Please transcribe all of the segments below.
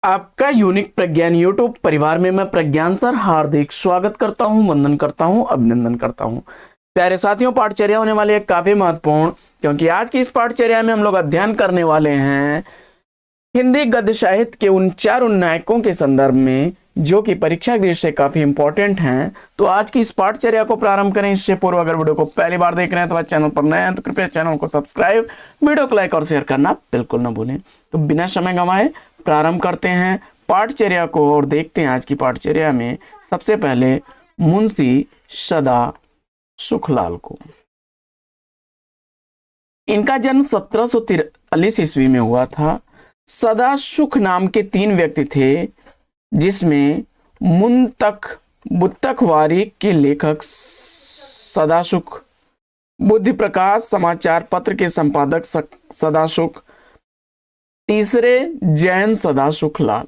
आपका यूनिक प्रज्ञान यूट्यूब परिवार में मैं प्रज्ञान सर हार्दिक स्वागत करता हूं, वंदन करता हूं, अभिनंदन करता हूं। प्यारे साथियों, पाठचर्या होने वाली है काफी महत्वपूर्ण, क्योंकि आज की इस पाठचर्या में हम लोग अध्ययन करने वाले हैं हिंदी गद्य साहित्य के उन चार उन्नायकों के संदर्भ में जो कि परीक्षा दृष्टि से काफी इंपॉर्टेंट हैं। तो आज की इस पाठचर्या को प्रारंभ करें इससे पूर्व अगर वीडियो को पहली बार देख रहे हैं तो चैनल पर नए हैं तो कृपया चैनल को सब्सक्राइब, वीडियो को लाइक और शेयर करना बिल्कुल ना भूलें। तो बिना समय गंवाए प्रारंभ करते हैं पाठचर्या को और देखते हैं आज की पाठचर्या में सबसे पहले मुंशी सदा सुखलाल को। इनका जन्म 1743 ईस्वी में हुआ था। सदा सुख नाम के तीन व्यक्ति थे, जिसमें बुत्तखवारी के लेखक सदासुख, बुद्धि प्रकाश समाचार पत्र के संपादक सदासुख, तीसरे जैन सदासुखलाल।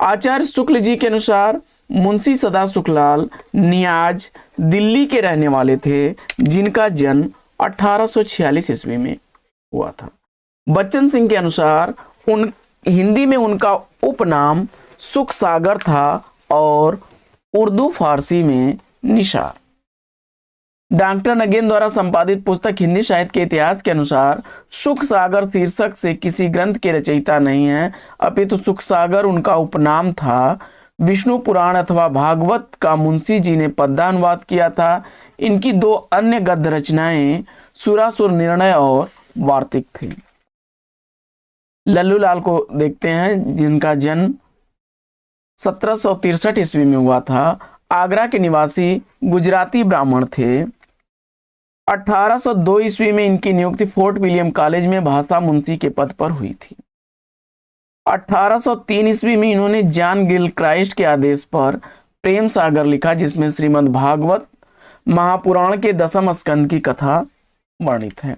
आचार्य शुक्ल जी के अनुसार मुंशी सदासुखलाल नियाज दिल्ली के रहने वाले थे, जिनका जन्म 1846 ईस्वी में हुआ था। बच्चन सिंह के अनुसार हिंदी में उनका उपनाम सुख सागर था और उर्दू फारसी में निशार। डॉक्टर नगेन द्वारा संपादित पुस्तक हिंदी साहित्य के इतिहास के अनुसार सुख सागर शीर्षक से किसी ग्रंथ के रचयिता नहीं है, अपितु सुख सागर उनका उपनाम था। विष्णु पुराण अथवा भागवत का मुंशी जी ने पद्यानुवाद किया था। इनकी दो अन्य गद्य रचनाएं सुरासुर निर्णय और वार्तिक थी। लल्लू लाल को देखते हैं, जिनका जन्म 1763 ईस्वी में हुआ था। आगरा के निवासी गुजराती ब्राह्मण थे। 1802 ईस्वी में इनकी नियुक्ति फोर्ट विलियम कॉलेज में भाषा मुंशी के पद पर हुई थी। 1803 ईस्वी में इन्होंने जॉन गिल क्राइस्ट के आदेश पर प्रेम सागर लिखा, जिसमें श्रीमद् भागवत महापुराण के 10वें स्कंद की कथा वर्णित है।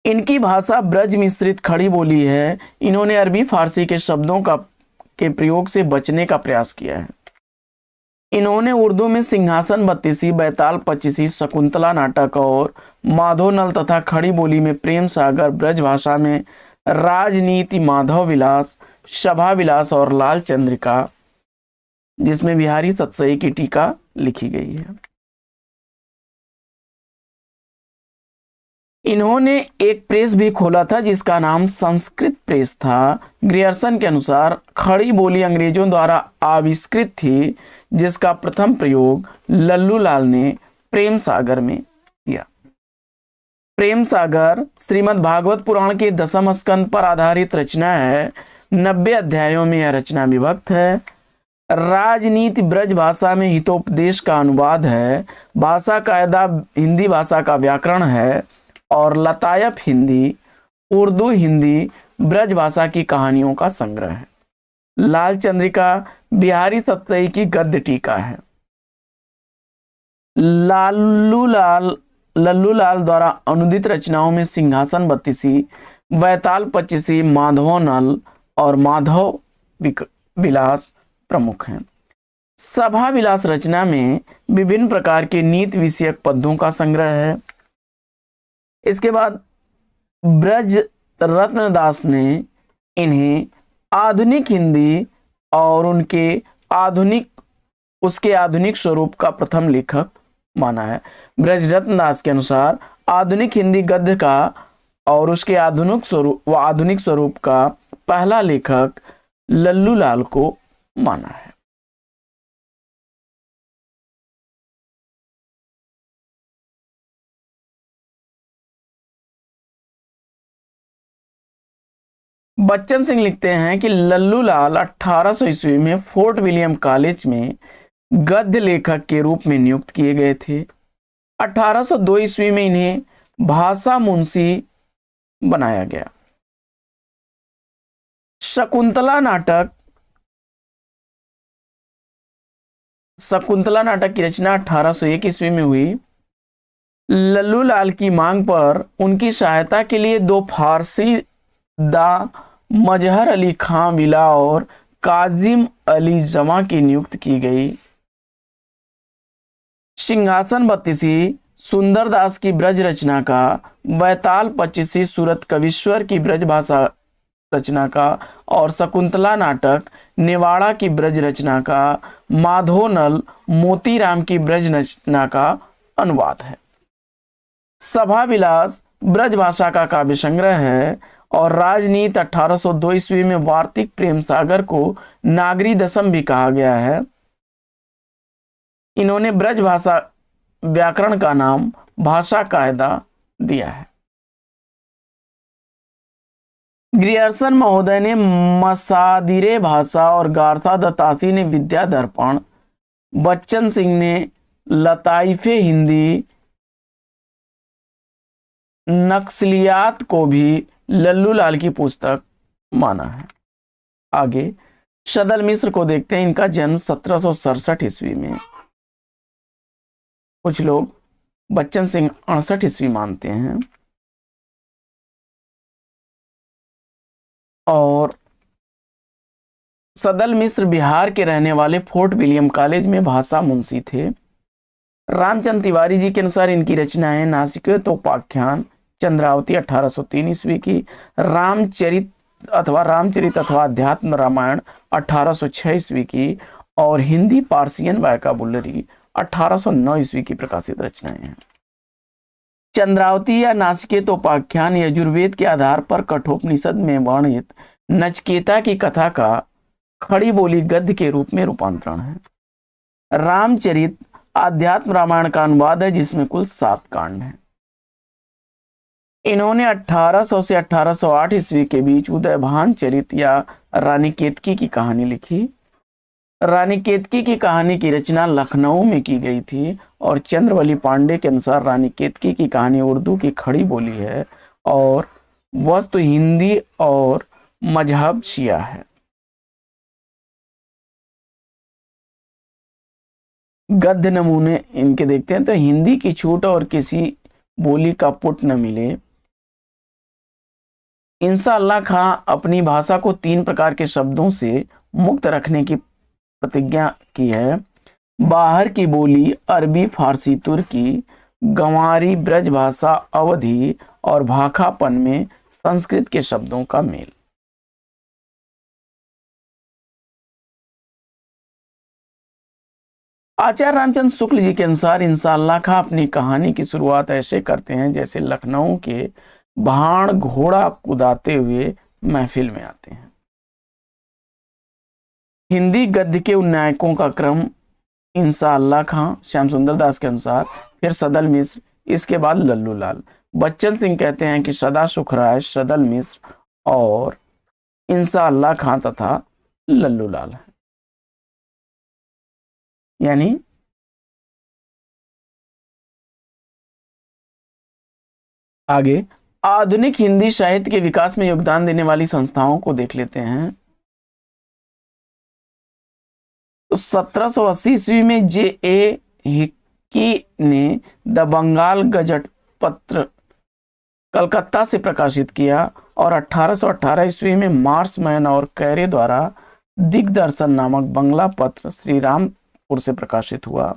इनकी भाषा ब्रज मिश्रित खड़ी बोली है। इन्होंने अरबी फारसी के शब्दों के प्रयोग से बचने का प्रयास किया है। इन्होंने उर्दू में सिंहासन बत्तीसी, बैताल पच्चीसी, शकुंतला नाटक और माधवनल तथा खड़ी बोली में प्रेम सागर, ब्रज भाषा में राजनीति, माधव विलास, सभा विलास और लाल चंद्रिका, जिसमें बिहारी सतसई की टीका लिखी गई है। इन्होंने एक प्रेस भी खोला था जिसका नाम संस्कृत प्रेस था। ग्रियर्सन के अनुसार खड़ी बोली अंग्रेजों द्वारा आविष्कृत थी, जिसका प्रथम प्रयोग लल्लू लाल ने प्रेम सागर में किया। प्रेम सागर श्रीमद् भागवत पुराण के 10वें स्कंद पर आधारित रचना है। 90 अध्यायों में यह रचना विभक्त है। राजनीति ब्रज भाषा में हितोपदेश का अनुवाद है। भाषा कायदा हिंदी भाषा का व्याकरण है और लतायफ हिंदी, उर्दू हिंदी, ब्रज भाषा की कहानियों का संग्रह है। लाल चंद्रिका बिहारी सतसई की गद्य टीका है। लल्लू लाल द्वारा अनुदित रचनाओं में सिंहासन बत्तीसी, बैताल पच्चीसी, माधवनल और माधव विलास प्रमुख हैं। सभा विलास रचना में विभिन्न प्रकार के नीति विषयक पद्यों का संग्रह है। इसके बाद ब्रज रत्नदास ने इन्हें आधुनिक हिंदी और उसके आधुनिक स्वरूप का प्रथम लेखक माना है। ब्रज रत्नदास के अनुसार आधुनिक हिंदी गद्य का और उसके आधुनिक स्वरूप का पहला लेखक लल्लू लाल को माना है। बच्चन सिंह लिखते हैं कि लल्लू लाल 1800 ईस्वी में फोर्ट विलियम कॉलेज में गद्य लेखक के रूप में नियुक्त किए गए थे। 1802 ईस्वी में इन्हें भाषा मुंशी बनाया गया। शकुंतला नाटक की रचना 1801 ईस्वी में हुई। लल्लू लाल की मांग पर उनकी सहायता के लिए दो फारसी दा मजहर अली खां विला और काजिम अली जमा की नियुक्त की गई। सिंहासन बत्तीसी सुंदरदास की ब्रज रचना का, बैताल पच्चीसी सूरत कवीश्वर की ब्रज भाषा रचना का और शकुंतला नाटक नेवाड़ा की ब्रज रचना का माधोनल मोतीराम की ब्रज रचना का अनुवाद है। सभा विलास ब्रज भाषा का काव्य संग्रह है और राजनीति 1802 ईस्वी में वार्तिक प्रेम सागर को नागरी दशम भी कहा गया है। इन्होंने ब्रज भाषा व्याकरण का नाम भाषा कायदा दिया है। ग्रियर्सन महोदय ने मसादिरे भाषा और गारसा दत्तासी ने विद्या दर्पण, बच्चन सिंह ने लताइफे हिंदी, नक्सलियात को भी लल्लू लाल की पुस्तक माना है। आगे सदल मिश्र को देखते हैं। इनका जन्म 1767 ईस्वी में, कुछ लोग बच्चन सिंह 68 ईस्वी मानते हैं। और सदल मिश्र बिहार के रहने वाले फोर्ट विलियम कॉलेज में भाषा मुंशी थे। रामचंद्र तिवारी जी के अनुसार इनकी रचनाएं नासिकेतोपाख्यान चंद्रावती 1803 ईस्वी की, रामचरित अथवा अध्यात्म रामायण 1806 ईस्वी की और हिंदी पार्सियन वायकाबुलरी 1809 ईस्वी की प्रकाशित रचनाएं हैं। चंद्रावती या नासिकेतोपाख्यान यजुर्वेद के आधार पर कठोपनिषद में वर्णित नचकेता की कथा का खड़ी बोली गद्य के रूप में रूपांतरण है। रामचरित आध्यात्म रामायण का अनुवाद है जिसमें कुल 7 कांड हैं। इन्होंने 1800 से 1808 ईस्वी के बीच उदयभान चरित या रानी केतकी की कहानी लिखी। रानी केतकी की कहानी की रचना लखनऊ में की गई थी और चंद्रवली पांडे के अनुसार रानी केतकी की कहानी उर्दू की खड़ी बोली है और वस्तु हिंदी और मजहब शिया है। गद्य नमूने इनके देखते हैं तो हिंदी की छूट और किसी बोली का पुट न मिले। इंशाअल्लाह खां अपनी भाषा को 3 प्रकार के शब्दों से मुक्त रखने की प्रतिज्ञा की है। बाहर की बोली अरबी, फारसी, तुर्की, गंवारी, ब्रज भाषा, अवधी और भाखापन में संस्कृत के शब्दों का मेल। आचार्य रामचंद्र शुक्ल जी के अनुसार इंशाअल्लाह खां अपनी कहानी की शुरुआत ऐसे करते हैं जैसे लखनऊ के भाण घोड़ा कुदाते हुए महफिल में आते हैं। हिंदी गद्य के उन्नायकों का क्रम इंशाअल्लाह खां, श्याम सुंदर दास के अनुसार, फिर सदल मिश्र, इसके बाद लल्लू लाल। बच्चन सिंह कहते हैं कि सदा सुख राय, सदल मिश्र और इंशाअल्लाह खां तथा लल्लू लाल है। यानी आगे आधुनिक हिंदी साहित्य के विकास में योगदान देने वाली संस्थाओं को देख लेते हैं। तो 1780 ईस्वी में J.A. हिक्की ने द बंगाल गजट पत्र कलकत्ता से प्रकाशित किया और 1818 ईस्वी में मार्समैन और कैरे द्वारा दिग्दर्शन नामक बंगला पत्र श्री रामपुर से प्रकाशित हुआ।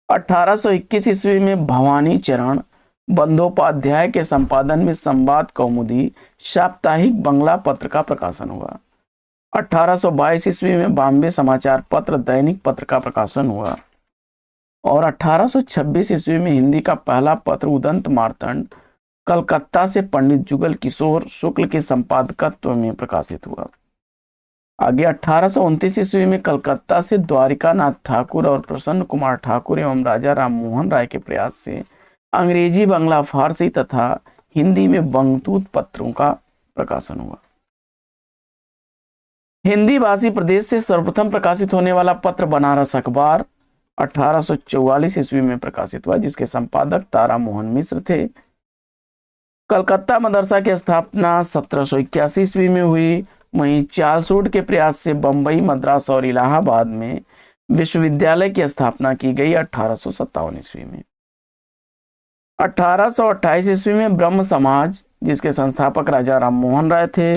1821 ईस्वी में भवानी चरण बंदोपाध्याय के संपादन में संवाद कौमुदी साप्ताहिक बंगला पत्र का प्रकाशन हुआ। 1822 ईस्वी में बॉम्बे समाचार पत्र दैनिक पत्र का प्रकाशन हुआ और 1826 ईस्वी में हिंदी का पहला पत्र उदंत मार्तंड कलकत्ता से पंडित जुगल किशोर शुक्ल के संपादकत्व में प्रकाशित हुआ। आगे 1829 ईस्वी में कलकत्ता से द्वारिकानाथ ठाकुर और प्रसन्न कुमार ठाकुर एवं राजा राम मोहन राय के प्रयास से अंग्रेजी, बंगला, फारसी तथा हिंदी में बंगतूत पत्रों का प्रकाशन हुआ। हिंदी भाषी प्रदेश से सर्वप्रथम प्रकाशित होने वाला पत्र बनारस अखबार 1844 ईस्वी में प्रकाशित हुआ जिसके संपादक तारा मोहन मिश्र थे। कलकत्ता मदरसा की स्थापना 1781 ईस्वी में हुई। वहीं चार्ल्स के प्रयास से बंबई, मद्रास और इलाहाबाद में विश्वविद्यालय की स्थापना की गई 1857 ईस्वी में। 1828 ईस्वी में ब्रह्म समाज जिसके संस्थापक राजा राम मोहन राय थे।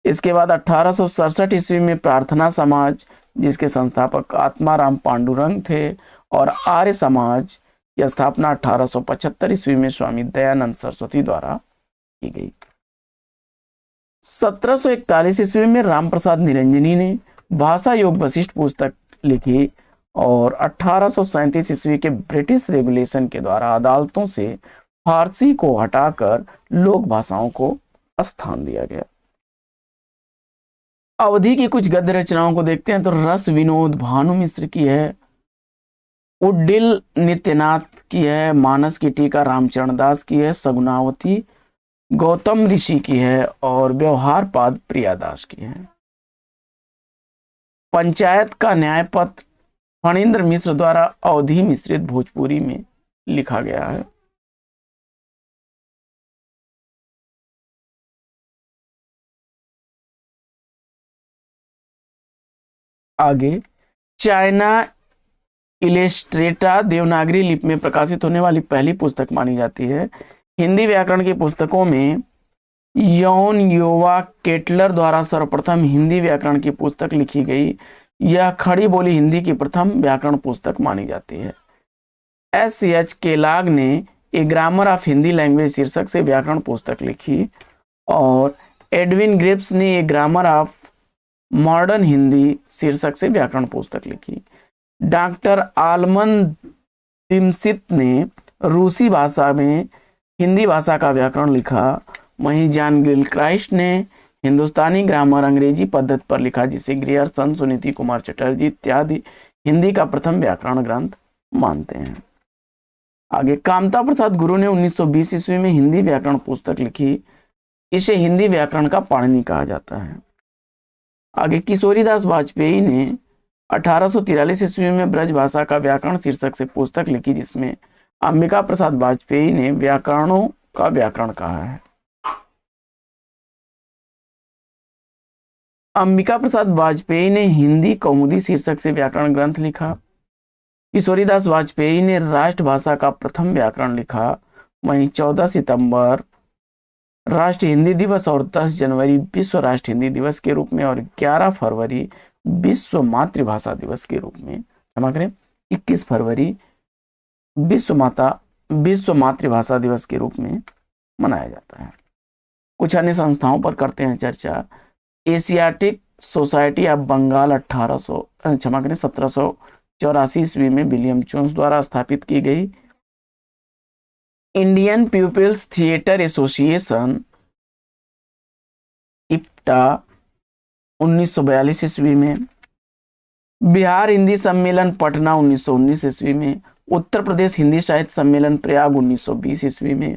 इसके बाद 1867 ईस्वी में प्रार्थना समाज जिसके संस्थापक आत्माराम पांडुरंग थे और आर्य समाज की स्थापना 1875 ईस्वी में स्वामी दयानंद सरस्वती द्वारा की गई। 1741 ईस्वी में रामप्रसाद निरंजनी ने भाषा योग वशिष्ठ पुस्तक लिखी और 1837 ईस्वी के ब्रिटिश रेगुलेशन के द्वारा अदालतों से फारसी को हटाकर लोक भाषाओं को स्थान दिया गया। अवधि की कुछ गद्य रचनाओं को देखते हैं तो रस विनोद भानु मिश्र की है, उड्डिल नित्यनाथ की है, मानस की टीका रामचरण दास की है, सगुनावती गौतम ऋषि की है और व्यवहार पाद प्रियादास की है। पंचायत का न्याय पत्र फणींद्र मिश्र द्वारा अवधि मिश्रित भोजपुरी में लिखा गया है। आगे चाइना इलेस्ट्रेटा देवनागरी लिपि में प्रकाशित होने वाली पहली पुस्तक मानी जाती है। हिंदी व्याकरण की पुस्तकों में यौन योवा केटलर द्वारा सर्वप्रथम हिंदी व्याकरण की पुस्तक लिखी गई। यह खड़ी बोली हिंदी की प्रथम व्याकरण पुस्तक मानी जाती है। S.H. केलाग ने ए ग्रामर ऑफ हिंदी लैंग्वेज शीर्षक से व्याकरण पुस्तक लिखी और एडविन ग्रिप्स ने ए ग्रामर ऑफ मॉडर्न हिंदी शीर्षक से व्याकरण पुस्तक लिखी। डॉक्टर आलमन दिमसित ने रूसी भाषा में हिंदी भाषा का व्याकरण लिखा। वहीं जॉन गिलक्राइस्ट ने हिंदुस्तानी ग्रामर अंग्रेजी पद्धति पर लिखा, जिसे ग्रियर्सन, सुनीति कुमार चटर्जी इत्यादि हिंदी का प्रथम व्याकरण ग्रंथ मानते हैं। आगे कामता प्रसाद गुरु ने 1920 ईस्वी में हिंदी व्याकरण पुस्तक लिखी। इसे हिंदी व्याकरण का पाणिनि कहा जाता है। आगे किशोरीदास वाजपेयी ने 1843 ईस्वी में ब्रज भाषा का व्याकरण शीर्षक से पुस्तक लिखी, जिसमें अंबिका प्रसाद वाजपेयी ने व्याकरणों का व्याकरण कहा है। अंबिका प्रसाद वाजपेयी ने हिंदी कौमुदी शीर्षक से व्याकरण ग्रंथ लिखा। किशोरीदास वाजपेयी ने राष्ट्रभाषा का प्रथम व्याकरण लिखा। वहीं 14 सितंबर राष्ट्रीय हिंदी दिवस और 10 जनवरी विश्व राष्ट्रीय हिंदी दिवस के रूप में और 11 फरवरी विश्व मातृभाषा दिवस के रूप में, क्षमा करें 21 फरवरी विश्व मातृभाषा दिवस के रूप में मनाया जाता है। कुछ अन्य संस्थाओं पर करते हैं चर्चा। एशियाटिक सोसाइटी ऑफ बंगाल 1784 ईस्वी में विलियम जोन्स द्वारा स्थापित की गई। Indian People's Theatre Association IPTA 1942 ईस्वी में। बिहार हिंदी सम्मेलन पटना 1919 ईस्वी में। उत्तर प्रदेश हिंदी साहित्य सम्मेलन प्रयाग 1920 ईस्वी में।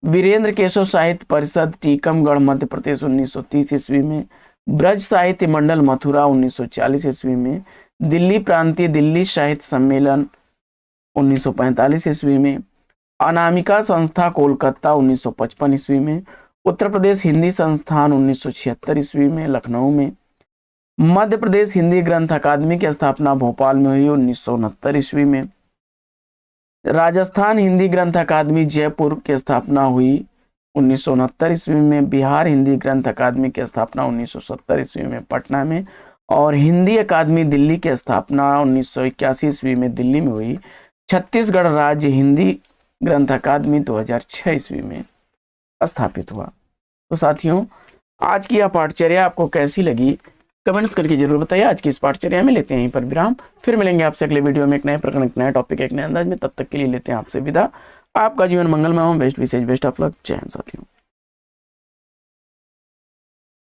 वीरेंद्र केशव साहित्य परिषद टीकमगढ़ मध्य प्रदेश 1930 ईस्वी में। ब्रज साहित्य मंडल मथुरा 1940 ईस्वी में। दिल्ली प्रांतीय दिल्ली साहित्य सम्मेलन 1945 ईस्वी में। अनामिका संस्था कोलकाता 1955 ईस्वी में। उत्तर प्रदेश हिंदी संस्थान 1976 ईस्वी में लखनऊ में। मध्य प्रदेश हिंदी ग्रंथ अकादमी की स्थापना भोपाल में हुई 1969 ईस्वी में। राजस्थान हिंदी ग्रंथ अकादमी जयपुर की स्थापना हुई 1969 ईस्वी में। बिहार हिंदी ग्रंथ अकादमी की स्थापना 1970 ईस्वी में पटना में और हिंदी अकादमी दिल्ली की स्थापना 1981 ईस्वी में दिल्ली में हुई। छत्तीसगढ़ राज्य हिंदी ग्रंथ अकादमी 2006 ईस्वी में स्थापित हुआ। तो साथियों, आज की यह पाठचर्या आपको कैसी लगी कमेंट्स करके जरूर बताइए। आज की इस पाठचर्या में लेते हैं यहीं पर विराम, फिर मिलेंगे आपसे अगले वीडियो में एक नए प्रकरण, एक नया टॉपिक, एक नए अंदाज में। तब तक के लिए लेते हैं आपसे विदा। आपका जीवन मंगलमय हो। बेस्ट विशेष बेस्ट ऑफ लक। जय हिंद साथियों।